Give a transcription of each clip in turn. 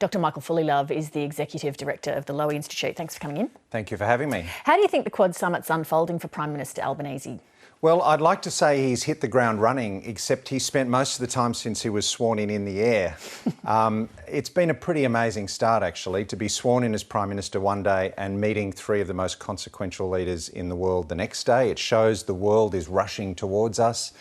Dr Michael Fullilove is the Executive Director of the Lowy Institute. Thanks for coming in. Thank you for having me. How do you think the Quad Summit's unfolding for Prime Minister Albanese? Well, I'd like to say he's hit the ground running, except he spent most of the time since he was sworn in the air. It's been a pretty amazing start, actually, to be sworn in as Prime Minister one day and meeting three of the most consequential leaders in the world the next day. It shows the world is rushing towards us,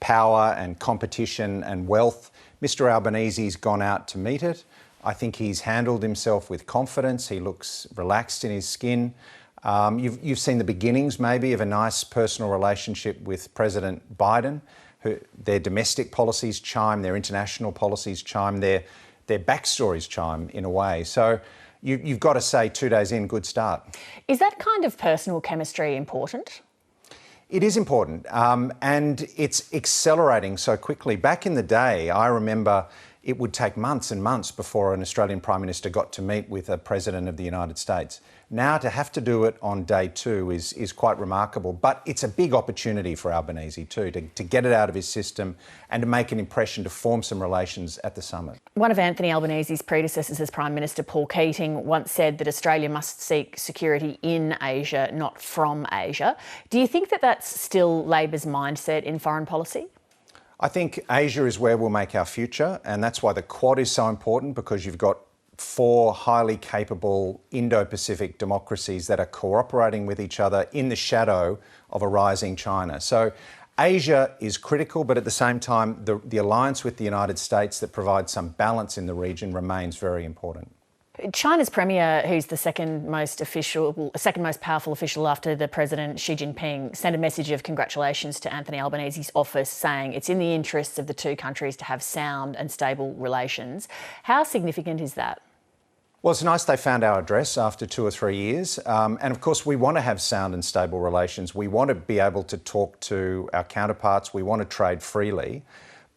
power and competition and wealth. Mr Albanese's gone out to meet it. I think he's handled himself with confidence. He looks relaxed in his skin. You've seen the beginnings, maybe, of a nice personal relationship with President Biden. Their domestic policies chime, their international policies chime, their backstories chime in a way. So you've got to say 2 days in, good start. Is that kind of personal chemistry important? It is important, and it's accelerating so quickly. Back in the day, I remember it would take months and months before an Australian Prime Minister got to meet with a President of the United States. Now to have to do it on day two is quite remarkable, but it's a big opportunity for Albanese too, to get it out of his system and to make an impression, to form some relations at the summit. One of Anthony Albanese's predecessors as Prime Minister, Paul Keating, once said that Australia must seek security in Asia, not from Asia. Do you think that that's still Labor's mindset in foreign policy? I think Asia is where we'll make our future, and that's why the Quad is so important, because you've got 4 highly capable Indo-Pacific democracies that are cooperating with each other in the shadow of a rising China. So Asia is critical, but at the same time, the alliance with the United States that provides some balance in the region remains very important. China's Premier, who's the second most powerful official after the President, Xi Jinping, sent a message of congratulations to Anthony Albanese's office, saying it's in the interests of the two countries to have sound and stable relations. How significant is that? Well, it's nice they found our address after 2 or 3 years. And of course, we want to have sound and stable relations. We want to be able to talk to our counterparts. We want to trade freely.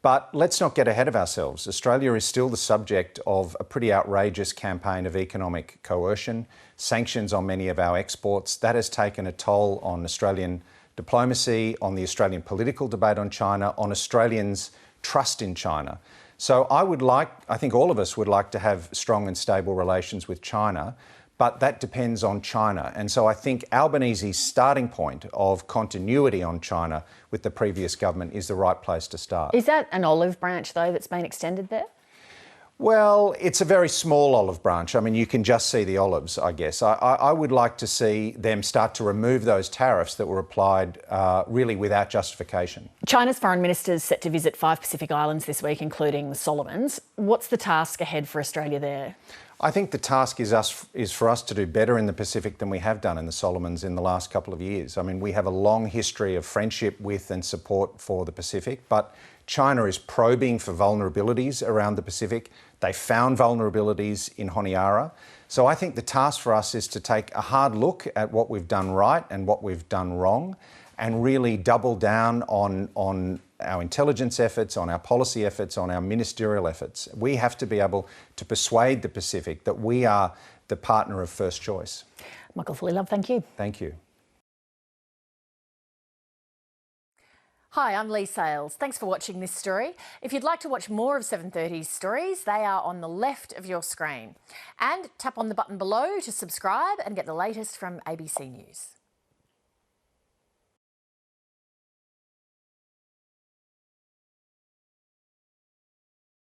But let's not get ahead of ourselves. Australia is still the subject of a pretty outrageous campaign of economic coercion, sanctions on many of our exports. That has taken a toll on Australian diplomacy, on the Australian political debate on China, on Australians' trust in China. So I think all of us would like to have strong and stable relations with China, but that depends on China. And so I think Albanese's starting point of continuity on China with the previous government is the right place to start. Is that an olive branch, though, that's been extended there? Well, it's a very small olive branch. I mean, you can just see the olives, I guess. I would like to see them start to remove those tariffs that were applied really without justification. China's foreign minister is set to visit 5 Pacific islands this week, including the Solomons. What's the task ahead for Australia there? I think the task is for us to do better in the Pacific than we have done in the Solomons in the last couple of years. I mean, we have a long history of friendship with and support for the Pacific, but China is probing for vulnerabilities around the Pacific. They found vulnerabilities in Honiara. So I think the task for us is to take a hard look at what we've done right and what we've done wrong, and really double down on our intelligence efforts, on our policy efforts, on our ministerial efforts. We have to be able to persuade the Pacific that we are the partner of first choice. Michael Fullilove, thank you. Thank you. Hi, I'm Leigh Sales. Thanks for watching this story. If you'd like to watch more of 7:30's stories, they are on the left of your screen. And tap on the button below to subscribe and get the latest from ABC News.